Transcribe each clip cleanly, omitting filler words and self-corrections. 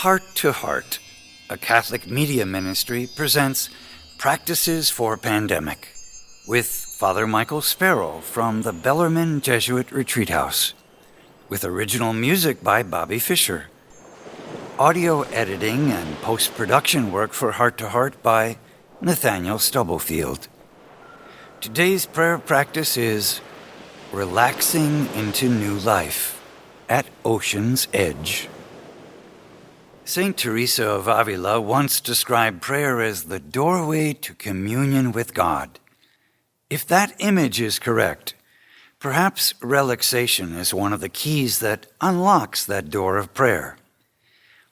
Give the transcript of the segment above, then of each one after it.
Heart to Heart, a Catholic media ministry, presents Practices for Pandemic with Father Michael Sparough from the Bellarmine Jesuit Retreat House, with original music by Bobby Fischer. Audio editing and post-production work for Heart to Heart by Nathaniel Stubblefield. Today's prayer practice is Relaxing into New Life at Ocean's Edge. Saint Teresa of Avila once described prayer as the doorway to communion with God. If that image is correct, perhaps relaxation is one of the keys that unlocks that door of prayer.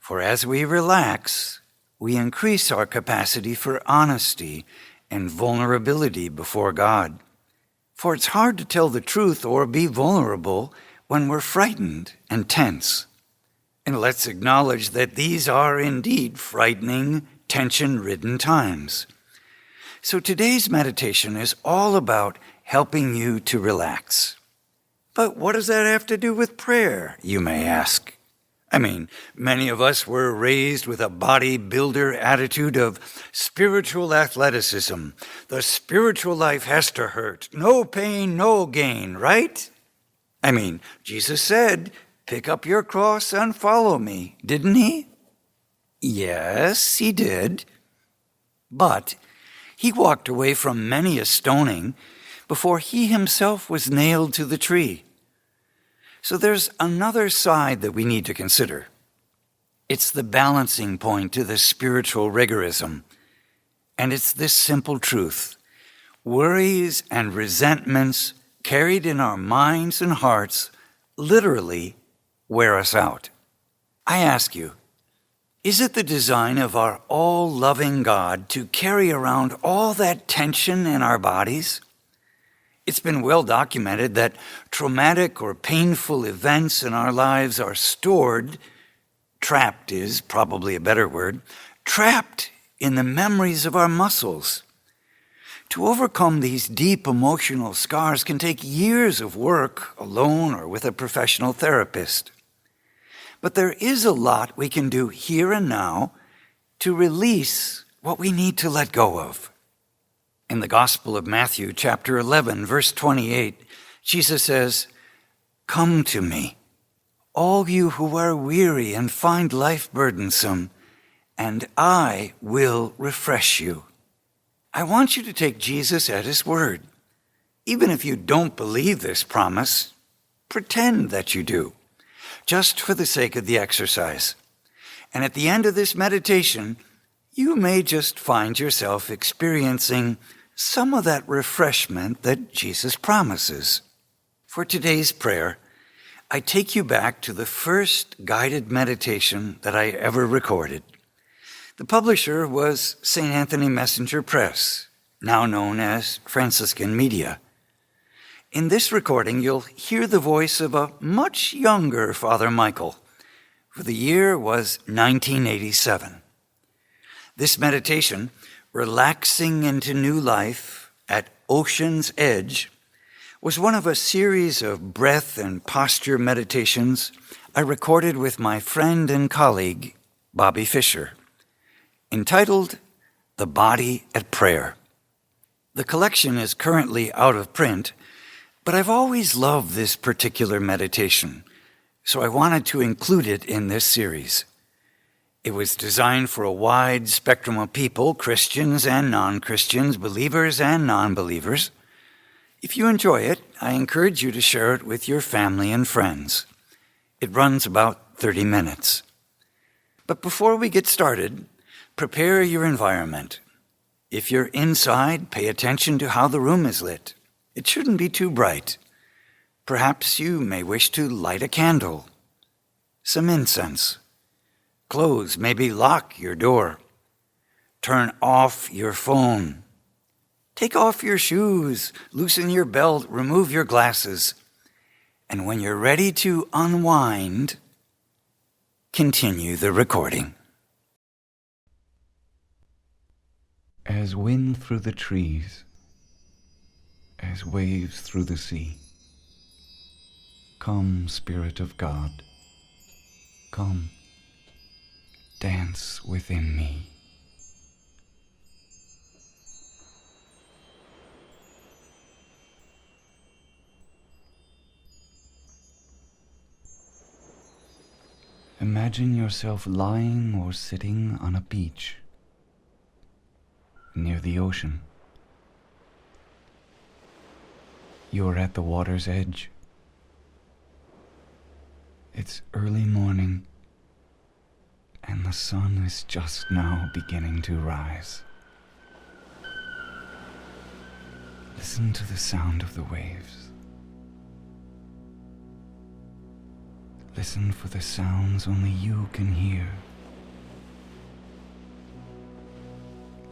For as we relax, we increase our capacity for honesty and vulnerability before God. For it's hard to tell the truth or be vulnerable when we're frightened and tense. And let's acknowledge that these are indeed frightening, tension-ridden times. So today's meditation is all about helping you to relax. But what does that have to do with prayer, you may ask? I mean, many of us were raised with a bodybuilder attitude of spiritual athleticism. The spiritual life has to hurt. No pain, no gain, right? I mean, Jesus said, "Pick up your cross and follow me," didn't he? Yes, he did. But he walked away from many a stoning before he himself was nailed to the tree. So there's another side that we need to consider. It's the balancing point to this spiritual rigorism. And it's this simple truth. Worries and resentments carried in our minds and hearts literally wear us out. I ask you, is it the design of our all-loving God to carry around all that tension in our bodies? It's been well documented that traumatic or painful events in our lives are stored, trapped is probably a better word, trapped in the memories of our muscles. To overcome these deep emotional scars can take years of work alone or with a professional therapist. But there is a lot we can do here and now to release what we need to let go of. In the Gospel of Matthew, chapter 11, verse 28, Jesus says, "Come to me, all you who are weary and find life burdensome, and I will refresh you." I want you to take Jesus at his word. Even if you don't believe this promise, pretend that you do, just for the sake of the exercise. And at the end of this meditation, you may just find yourself experiencing some of that refreshment that Jesus promises. For today's prayer, I take you back to the first guided meditation that I ever recorded. The publisher was St. Anthony Messenger Press, now known as Franciscan Media. In this recording, you'll hear the voice of a much younger Father Michael, for the year was 1987. This meditation, Relaxing into New Life at Ocean's Edge, was one of a series of breath and posture meditations I recorded with my friend and colleague, Bobby Fischer, entitled The Body at Prayer. The collection is currently out of print, but I've always loved this particular meditation, so I wanted to include it in this series. It was designed for a wide spectrum of people, Christians and non-Christians, believers and non-believers. If you enjoy it, I encourage you to share it with your family and friends. It runs about 30 minutes. But before we get started, prepare your environment. If you're inside, pay attention to how the room is lit. It shouldn't be too bright. Perhaps you may wish to light a candle, some incense. Close, maybe lock your door. Turn off your phone. Take off your shoes, loosen your belt, remove your glasses. And when you're ready to unwind, continue the recording. As wind through the trees, as waves through the sea, come, Spirit of God, come. dance within me. Imagine yourself lying or sitting on a beach near the ocean. You're at the water's edge. It's early morning, and the sun is just now beginning to rise. Listen to the sound of the waves. Listen for the sounds only you can hear.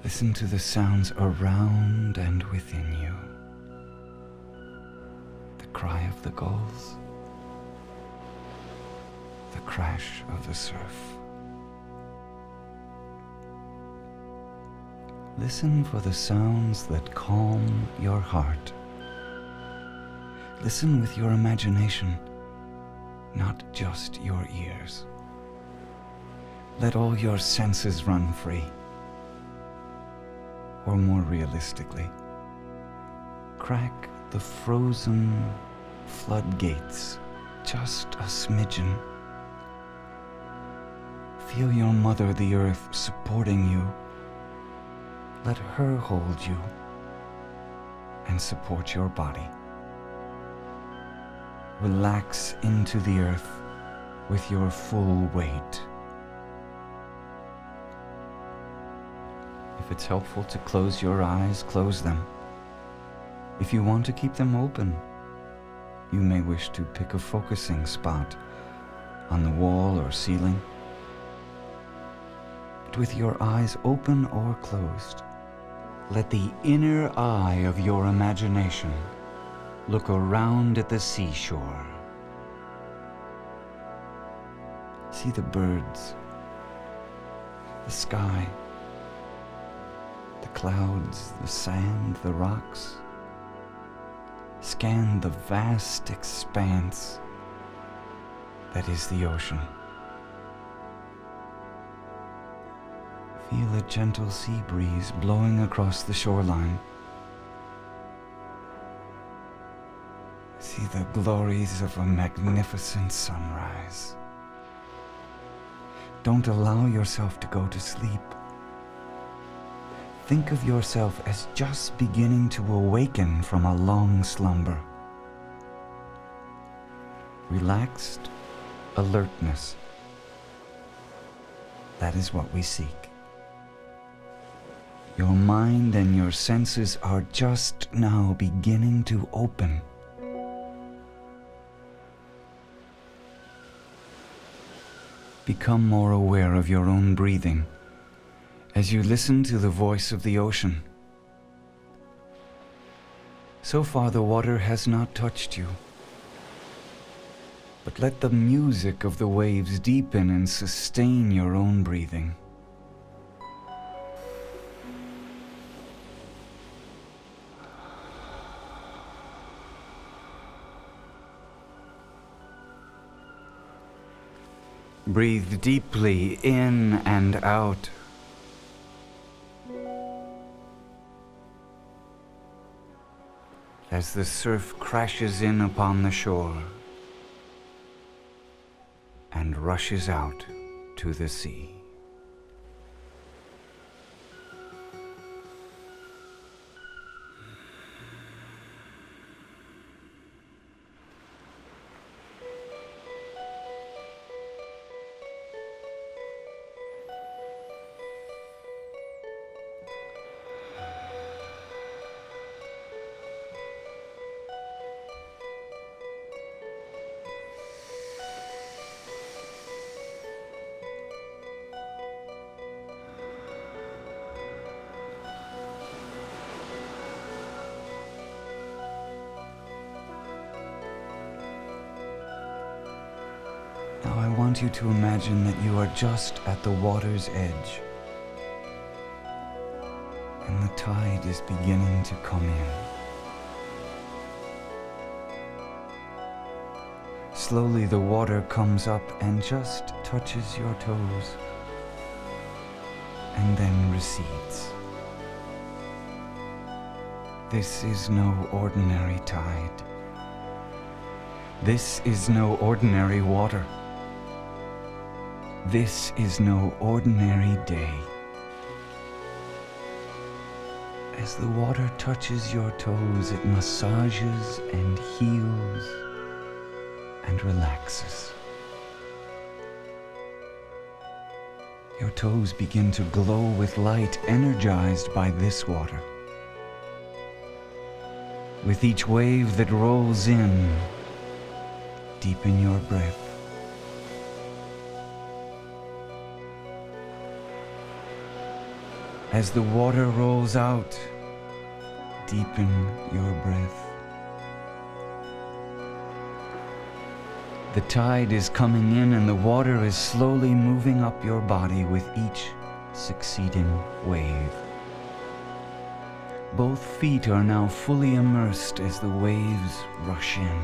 Listen to the sounds around and within you. The cry of the gulls. The crash of the surf. Listen for the sounds that calm your heart. Listen with your imagination, not just your ears. Let all your senses run free. Or more realistically, crack the frozen floodgates just a smidgen. Feel your mother, the earth, supporting you. Let her hold you and support your body. Relax into the earth with your full weight. If it's helpful to close your eyes, close them. If you want to keep them open, you may wish to pick a focusing spot on the wall or ceiling. But with your eyes open or closed, let the inner eye of your imagination look around at the seashore. See the birds, the sky, the clouds, the sand, the rocks. Scan the vast expanse that is the ocean. Feel a gentle sea breeze blowing across the shoreline. See the glories of a magnificent sunrise. Don't allow yourself to go to sleep. Think of yourself as just beginning to awaken from a long slumber. Relaxed alertness. That is what we seek. Your mind and your senses are just now beginning to open. Become more aware of your own breathing as you listen to the voice of the ocean. So far the water has not touched you, but let the music of the waves deepen and sustain your own breathing. Breathe deeply in and out. As the surf crashes in upon the shore and rushes out to the sea. Now I want you to imagine that you are just at the water's edge, and the tide is beginning to come in. Slowly the water comes up and just touches your toes. and then recedes. This is no ordinary tide. This is no ordinary water. This is no ordinary day. As the water touches your toes, it massages and heals and relaxes. Your toes begin to glow with light, energized by this water. With each wave that rolls in, deepen your breath. As the water rolls out, deepen your breath. The tide is coming in and the water is slowly moving up your body with each succeeding wave. Both feet are now fully immersed as the waves rush in.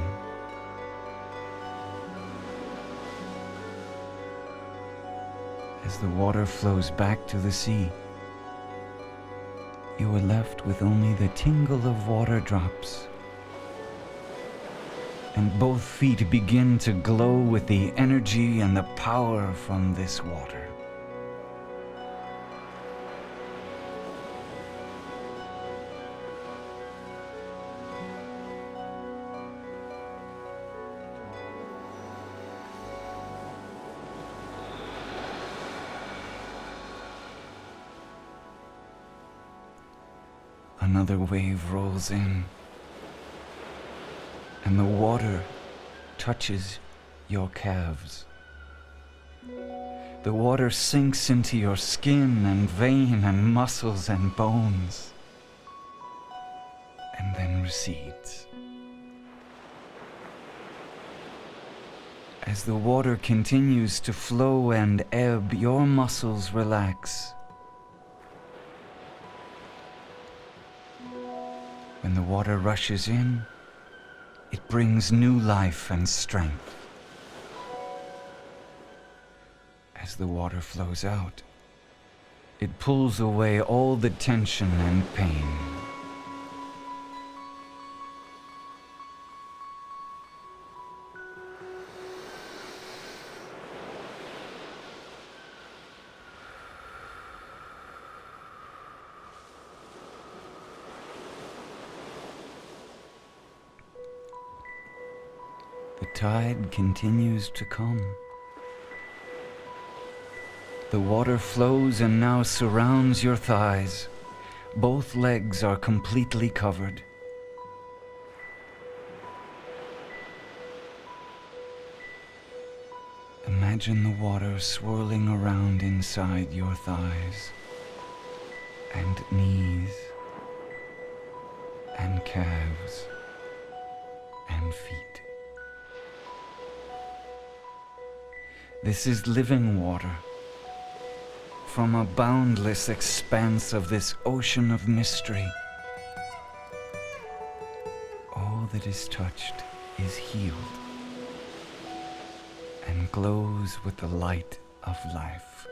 As the water flows back to the sea, you are left with only the tingle of water drops, and both feet begin to glow with the energy and the power from this water. Another wave rolls in, and the water touches your calves. The water sinks into your skin and vein and muscles and bones, and then recedes. As the water continues to flow and ebb, your muscles relax. When the water rushes in, it brings new life and strength. As the water flows out, it pulls away all the tension and pain. The tide continues to come. The water flows and now surrounds your thighs. Both legs are completely covered. Imagine the water swirling around inside your thighs and knees and calves and feet. This is living water from a boundless expanse of this ocean of mystery. All that is touched is healed and glows with the light of life.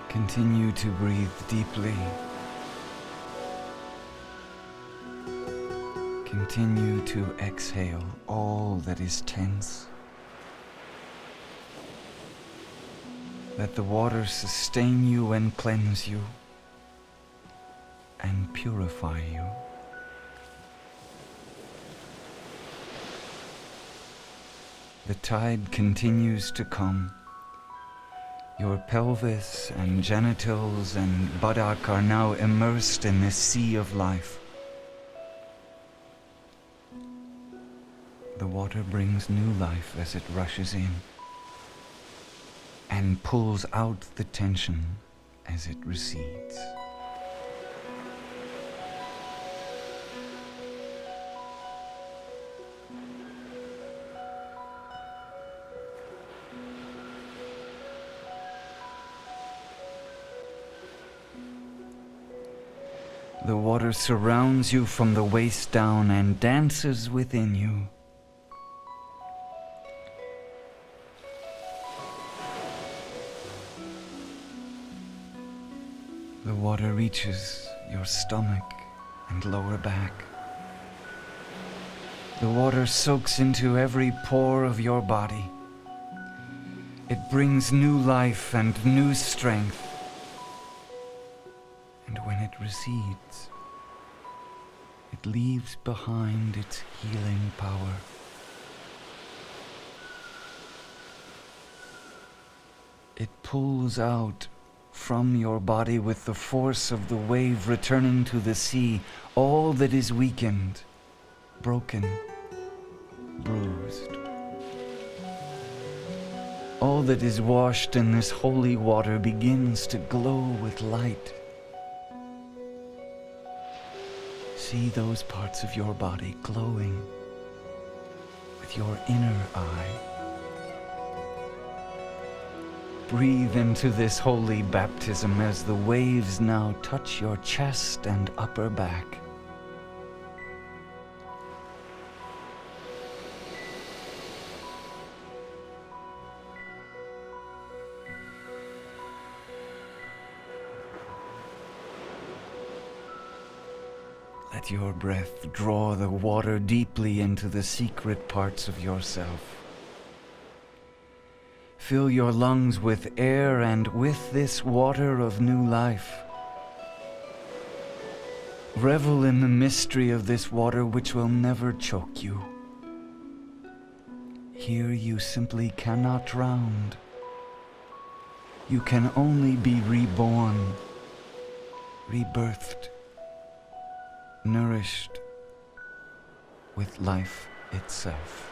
Continue to breathe deeply. Continue to exhale all that is tense. Let the water sustain you and cleanse you and purify you. The tide continues to come. Your pelvis and genitals and buttock are now immersed in this sea of life. The water brings new life as it rushes in and pulls out the tension as it recedes. The water surrounds you from the waist down and dances within you. The water reaches your stomach and lower back. The water soaks into every pore of your body. It brings new life and new strength. And when it recedes, it leaves behind its healing power. It pulls out from your body with the force of the wave returning to the sea all that is weakened, broken, bruised. All that is washed in this holy water begins to glow with light. See those parts of your body glowing with your inner eye. Breathe into this holy baptism as the waves now touch your chest and upper back. Let your breath draw the water deeply into the secret parts of yourself. Fill your lungs with air and with this water of new life. Revel in the mystery of this water which will never choke you. Here you simply cannot drown. You can only be reborn, rebirthed, nourished with life itself.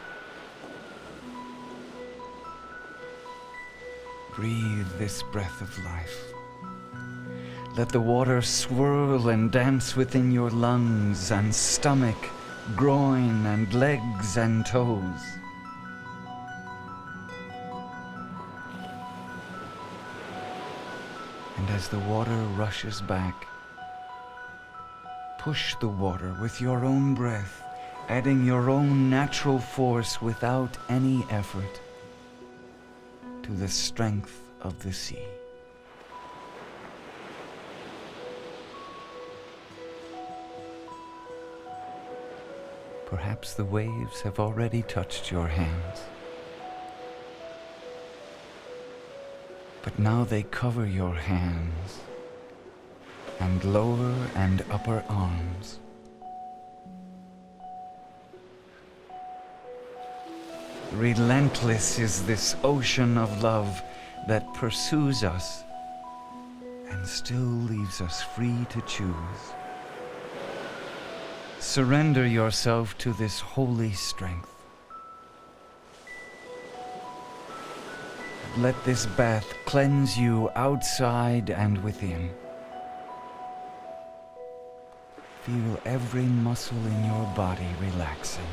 Breathe this breath of life. Let the water swirl and dance within your lungs and stomach, groin and legs and toes. And as the water rushes back, push the water with your own breath, adding your own natural force without any effort to the strength of the sea. Perhaps the waves have already touched your hands, but now they cover your hands and lower and upper arms. Relentless is this ocean of love that pursues us and still leaves us free to choose. Surrender yourself to this holy strength. Let this bath cleanse you outside and within. Feel every muscle in your body relaxing.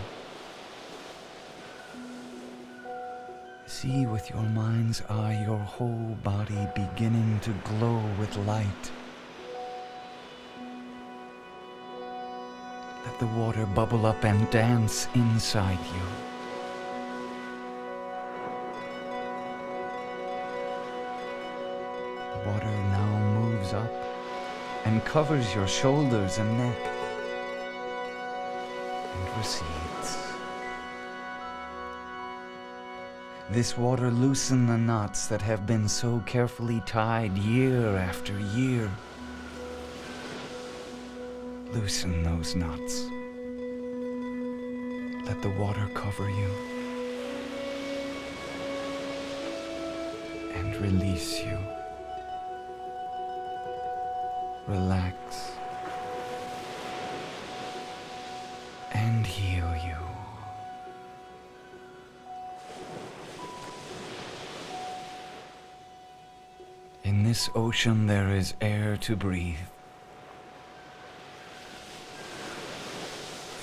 See with your mind's eye your whole body beginning to glow with light. Let the water bubble up and dance inside you. The water now moves up and covers your shoulders and neck and recedes. This water loosens the knots that have been so carefully tied year after year. Loosen those knots. Let the water cover you and release you. Relax and heal you. In this ocean there is air to breathe.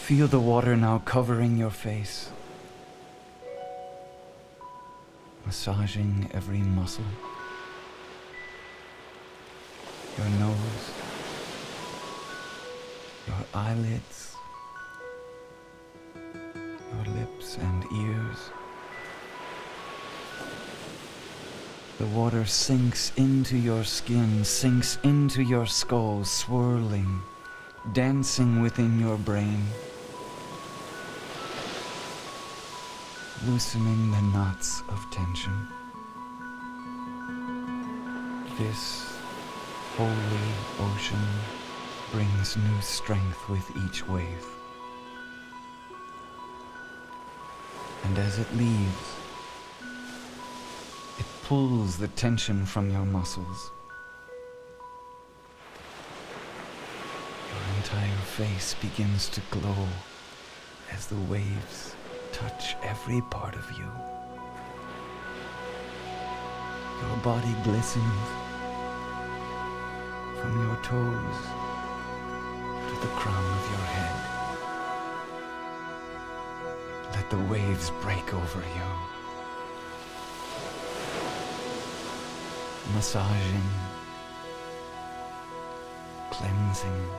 Feel the water now covering your face, massaging every muscle, your nose, your eyelids, your lips and ears. The water sinks into your skin, sinks into your skull, swirling, dancing within your brain, loosening the knots of tension. This holy ocean brings new strength with each wave. And as it leaves, it pulls the tension from your muscles. Your entire face begins to glow as the waves touch every part of you. Your body glistens from your toes to the crown of your head. Let the waves break over you, massaging, cleansing,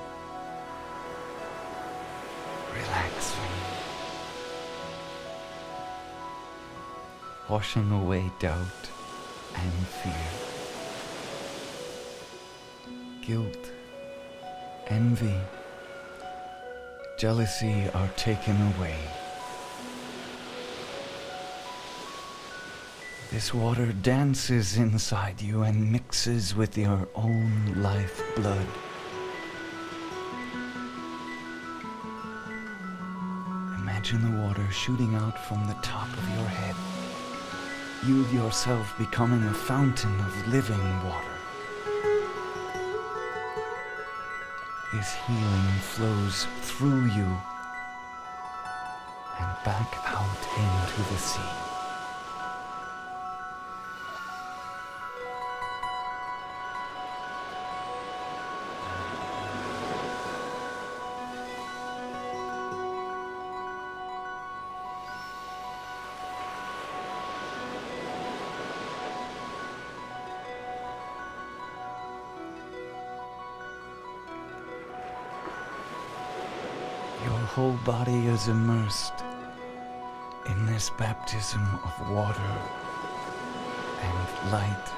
relaxing, washing away doubt and fear, guilt, envy, jealousy are taken away. This water dances inside you and mixes with your own life blood. Imagine the water shooting out from the top of your head. You yourself becoming a fountain of living water. This healing flows through you and back out into the sea. Your whole body is immersed in this baptism of water and light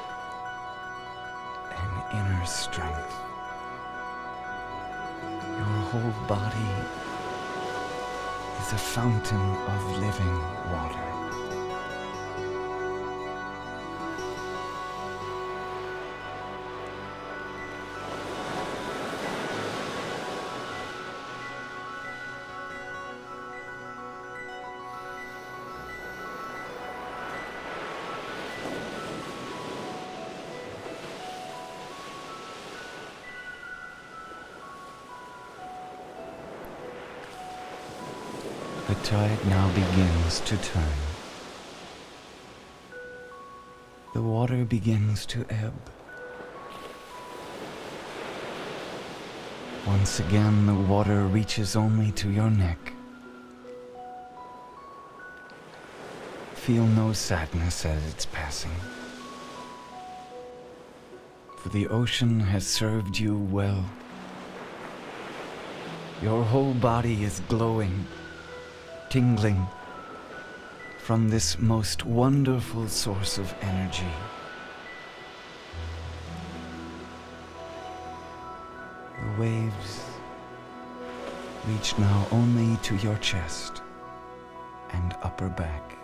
and inner strength. Your whole body is a fountain of living water. The tide now begins to turn. The water begins to ebb. Once again, the water reaches only to your neck. Feel no sadness as it's passing, for the ocean has served you well. Your whole body is glowing, tingling from this most wonderful source of energy. The waves reach now only to your chest and upper back.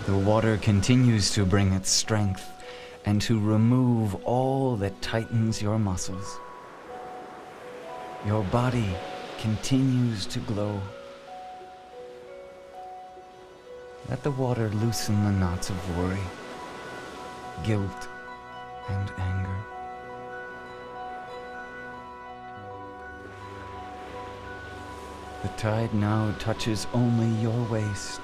The water continues to bring its strength and to remove all that tightens your muscles. Your body continues to glow. Let the water loosen the knots of worry, guilt, and anger. The tide now touches only your waist.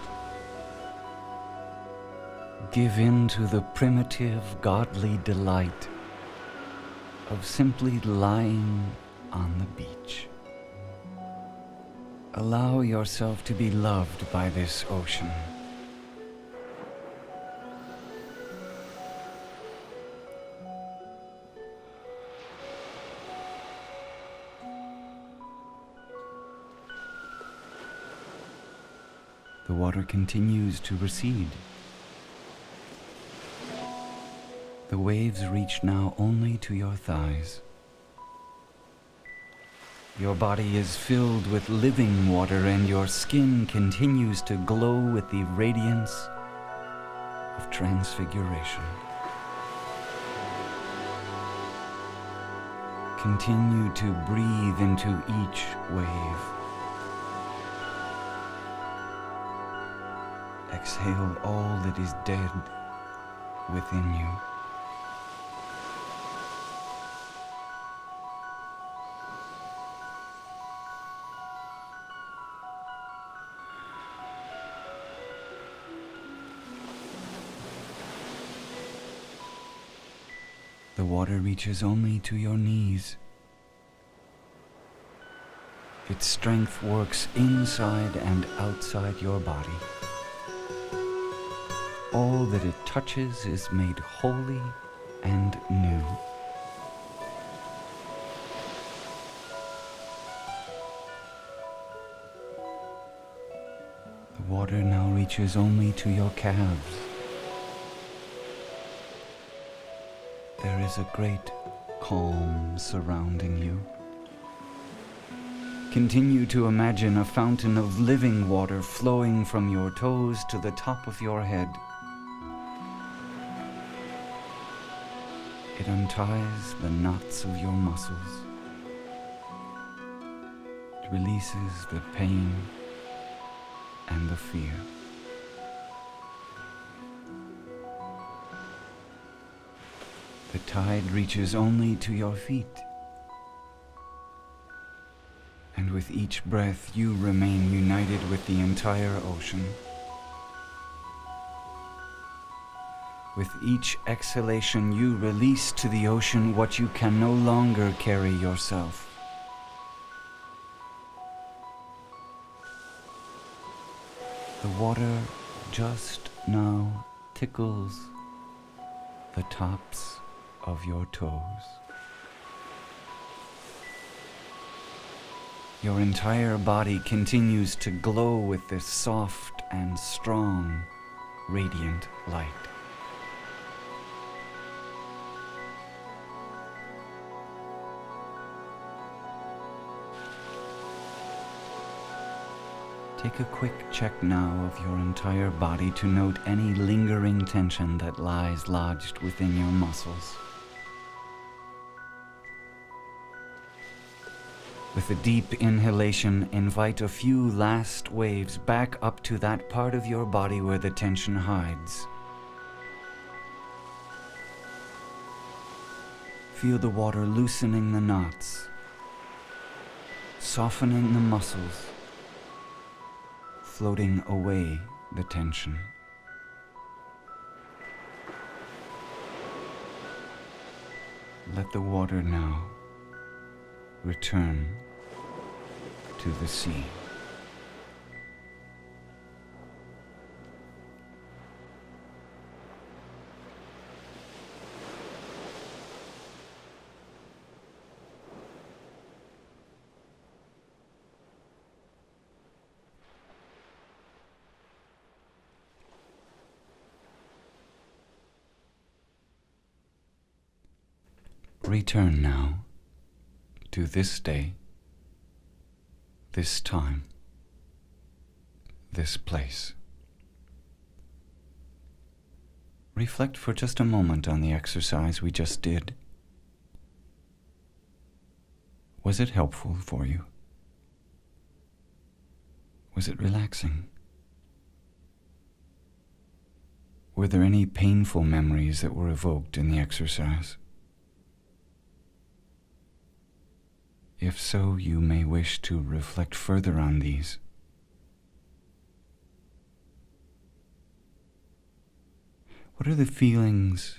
Give in to the primitive, godly delight of simply lying on the beach. Allow yourself to be loved by this ocean. The water continues to recede. The waves reach now only to your thighs. Your body is filled with living water, and your skin continues to glow with the radiance of transfiguration. Continue to breathe into each wave. Exhale all that is dead within you. The water reaches only to your knees. Its strength works inside and outside your body. All that it touches is made holy and new. The water now reaches only to your calves. There is a great calm surrounding you. Continue to imagine a fountain of living water flowing from your toes to the top of your head. It unties the knots of your muscles. It releases the pain and the fear. The tide reaches only to your feet. And with each breath, you remain united with the entire ocean. With each exhalation, you release to the ocean what you can no longer carry yourself. The water just now tickles the tops of your toes. Your entire body continues to glow with this soft and strong, radiant light. Take a quick check now of your entire body to note any lingering tension that lies lodged within your muscles. With a deep inhalation, invite a few last waves back up to that part of your body where the tension hides. Feel the water loosening the knots, softening the muscles, floating away the tension. Let the water now return to the sea. Return now to this day, this time, this place. Reflect for just a moment on the exercise we just did. Was it helpful for you? Was it relaxing? Were there any painful memories that were evoked in the exercise? If so, you may wish to reflect further on these. What are the feelings,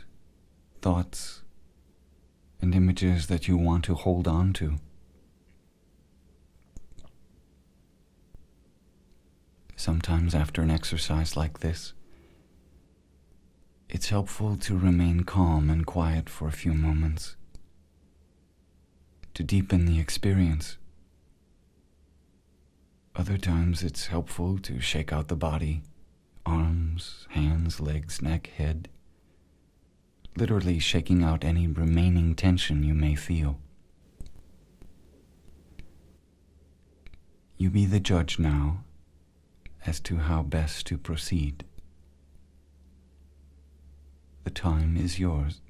thoughts, and images that you want to hold on to? Sometimes after an exercise like this, it's helpful to remain calm and quiet for a few moments, to deepen the experience. Other times it's helpful to shake out the body, arms, hands, legs, neck, head, literally shaking out any remaining tension you may feel. You be the judge now as to how best to proceed. The time is yours.